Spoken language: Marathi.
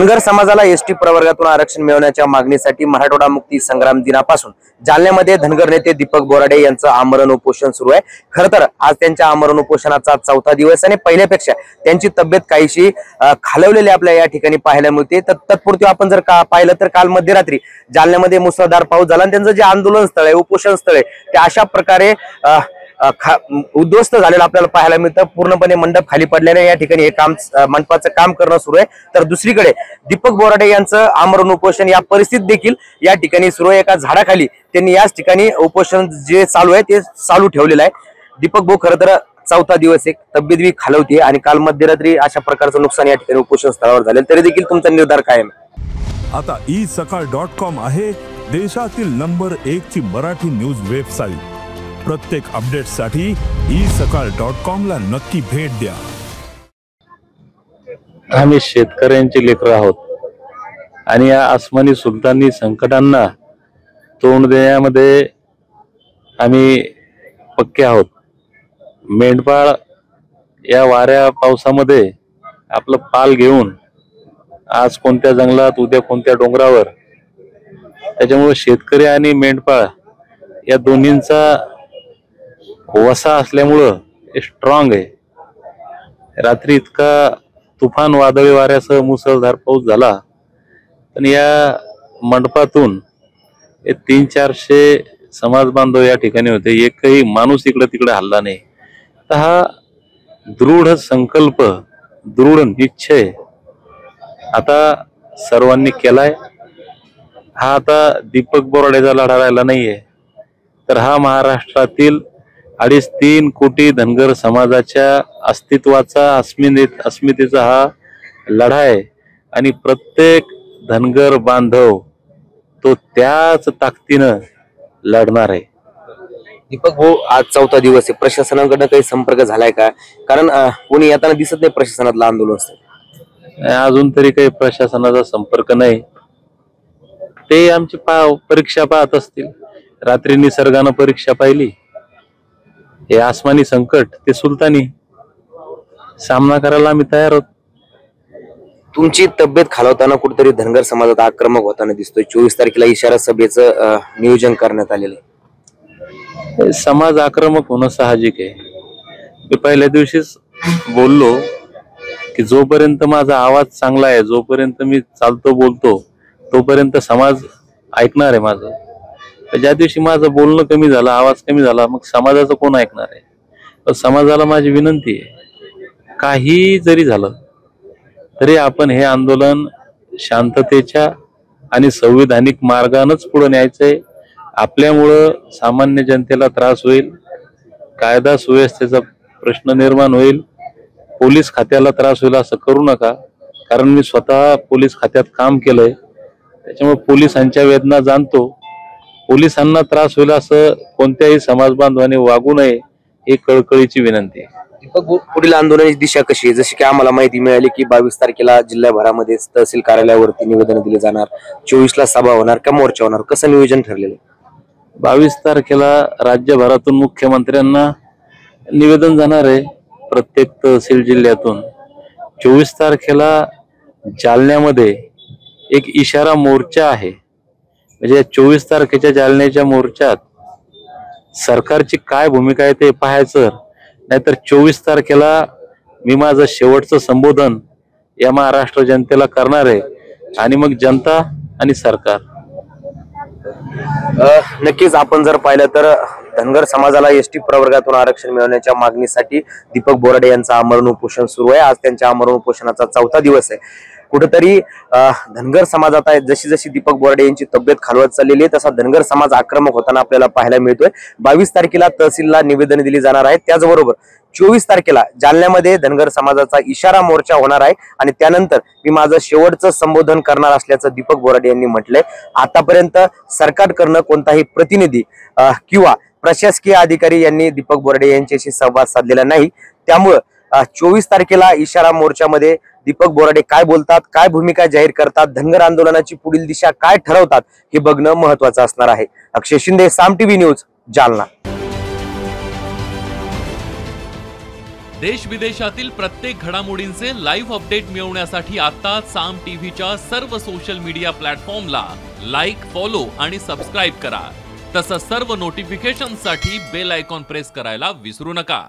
धनगर समाजाला एसटी प्रवर्गातून आरक्षण मिळवण्याच्या मागणीसाठी मराठवाडा मुक्ती संग्राम दिनापासून जालन्यामध्ये धनगर नेते दीपक बोराडे यांचं आमरण उपोषण सुरू आहे। खरं तर आज त्यांच्या आमरण उपोषणाचा चौथा दिवस आणि पहिल्यापेक्षा त्यांची तब्येत काहीशी खालवलेली आपल्या या ठिकाणी पाहायला मिळते। तर तत्पूर्वी आपण जर पाहिलं तर काल मध्यरात्री जालन्यामध्ये मुसळधार पाऊस झाला आणि त्यांचं जे आंदोलन स्थळ आहे, उपोषण स्थळ आहे, ते अशा प्रकारे उद्ध्वस्त झालेलं आपल्याला पाहायला मिळतं। पूर्णपणे मंडप खाली पडलेले या ठिकाणी हे काम मंडपाचं काम करणं सुरू आहे। तर दुसरीकडे दीपक बोराडे यांचं आमरण उपोषण या परिस्थितीत देखील या ठिकाणी सुरू आहे। एका झाडाखाली त्यांनी याच ठिकाणी उपोषण जे चालू आहे ते चालू ठेवलेलं आहे। दीपक भाऊ, खरं तर चौथा दिवस एक तब्येत बी खालवते आणि काल मध्यरात्री अशा प्रकारचं नुकसान या ठिकाणी उपोषण स्थळावर झाले, तरी देखील तुमचा निर्धार कायम आहे? आता isakal.com आहे देशातील नंबर 1 ची मराठी न्यूज वेबसाईट। प्रत्येक अपडेटसाठी isakal.com ला नक्की भेट द्या। आम्ही शेतकऱ्यांचे लेकर आहोत आणि या आसमानी सुलतानी संकटांना तोंड देण्यामध्ये आम्ही पक्के आहोत। मेंढपाळ या वाऱ्या पावसामध्ये आपलं पाल घेऊन आज कोणत्या जंगलात, उद्या कोणत्या डोंगरावर, त्याच्यामुळे शेतकरी आणि मेंढपाळ या दोन्हींचा वसा असल्यामुळं हे स्ट्रॉंग आहे। रात्री इतका तुफान वादळी वाऱ्यासह मुसळधार पाऊस झाला, पण या मंडपातून 300-400 समाज बांधव या ठिकाणी होते। एकही माणूस इकडे तिकडे हल्ला नाही। तर हा दृढ संकल्प, दृढ निश्चय आता सर्वांनी केलाय। हा आता दीपक बोराडेचा लढा राहिला नाहीये, तर हा महाराष्ट्रातील 2.5-3 कोटी धनगर समाजाच्या अस्तित्वाचा, अस्मितेचा हा लढा आहे आणि प्रत्येक धनगर बांधव तो त्याच ताकदीनं लढणार आहे। दीपक भाऊ, आज चौथा दिवस आहे, प्रशासनाकडनं काही संपर्क झालाय का? कारण कोणी येताना दिसत नाही प्रशासनातलं आंदोलन। अजून तरी काही प्रशासनाचा संपर्क नाही। ते आमची परीक्षा पाहत असतील। रात्री निसर्गानं परीक्षा पाहिली। हे आसमानी संकट, ते सुलतानी सामना करायला आम्ही तयार आहोत। तुमची तब्येत खालवताना कुठेतरी धनगर समाजात आक्रमक होताना दिसतोय। 24 तारखेला इशारा सभेचं नियोजन करण्यात आलेलं आहे। समाज आक्रमक होणं साहजिक आहे। मी पहिल्या दिवशीच बोललो की जोपर्यंत माझा आवाज चांगला आहे, जोपर्यंत मी चालतो बोलतो, तोपर्यंत समाज ऐकणार आहे माझं। ज्या दिवशी माझं बोलणं कमी झालं, आवाज कमी झाला, मग समाजाचं कोण ऐकणार आहे? तर समाजाला माझी विनंती आहे, काही जरी झालं तरी आपण हे आंदोलन शांततेच्या आणि संविधानिक मार्गानंच पुढे न्यायचंय। आपल्यामुळं सामान्य जनतेला त्रास होईल, कायदा सुव्यवस्थेचा प्रश्न निर्माण होईल, पोलीस खात्याला त्रास होईल, असं करू नका। कारण मी स्वतः पोलीस खात्यात काम केलंय, त्याच्यामुळे पोलिसांच्या वेदना जाणतो। पोलिसांना त्रास होईल असं कोणत्याही समाज बांधवाने वागू नये, ही कळकळीची विनंती आहे। दीपक भाऊ, पुढील आंदोलनाची दिशा कशी आहे? जशी की आम्हाला माहिती मिळाली की 22 तारखेला जिल्ह्याभरामध्ये तहसील कार्यालयावरती निवेदन दिले जाणार, 24 ला सभा होणार का मोर्चा होणार, कसं नियोजन ठरलेलं आहे? 22 तारखेला राज्यभरातून मुख्यमंत्र्यांना निवेदन जाणार आहे, प्रत्येक तहसील जिल्ह्यातून। 24 तारखेला जालन्यामध्ये एक इशारा मोर्चा आहे। म्हणजे 24 तारखेच्या जालन्याच्या मोर्चात सरकारची काय भूमिका आहे ते पाहायचं। नाहीतर 24 तारखेला मी माझं शेवटचं संबोधन या महाराष्ट्र जनतेला करणार आहे आणि मग जनता आणि सरकार। नक्कीच आपण जर पाहिलं तर धनगर समाजाला एसटी प्रवर्गातून आरक्षण मिळवण्याच्या मागणीसाठी दीपक बोराडे यांचं आमरण उपोषण सुरू आहे। आज त्यांच्या आमरण उपोषणाचा चौथा दिवस आहे। कुठेतरी धनगर समाजात आहे, जशी जशी दीपक बोराडे यांची तब्येत खालवत चाललेली आहे तसा धनगर समाज आक्रमक होताना आपल्याला पाहायला मिळतोय। 22 तारखेला तहसीलला निवेदन दिली जाणार आहेत, त्याचबरोबर 24 तारखेला जालन्यामध्ये धनगर समाजाचा इशारा मोर्चा होणार आहे आणि त्यानंतर मी माझं शेवटचं संबोधन करणार असल्याचं दीपक बोराडे यांनी म्हटलंय। आतापर्यंत सरकारकडनं कोणताही प्रतिनिधी किंवा प्रशासकीय अधिकारी यांनी दीपक बोराडे यांच्याशी संवाद साधलेला नाही। त्यामुळे 24 तारखेला इशारा मोर्चामध्ये दीपक बोराडे काय बोलतात, काय भूमिका जाहीर करतात, धनगर आंदोलनाची पुढील दिशा काय ठरवतात, हे बघणं महत्त्वाचं असणार आहे। अक्षय शिंदे, साम टीव्ही न्यूज, जालना। देश विदेशातील प्रत्येक घडामोडींचे लाईव्ह अपडेट मिळवण्यासाठी आता साम टीव्हीच्या सर्व सोशल मीडिया प्लॅटफॉर्मला लाईक, फॉलो आणि सबस्क्राईब करा. तसंच सर्व नोटिफिकेशनसाठी बेल आयकॉन प्रेस करायला विसरू नका.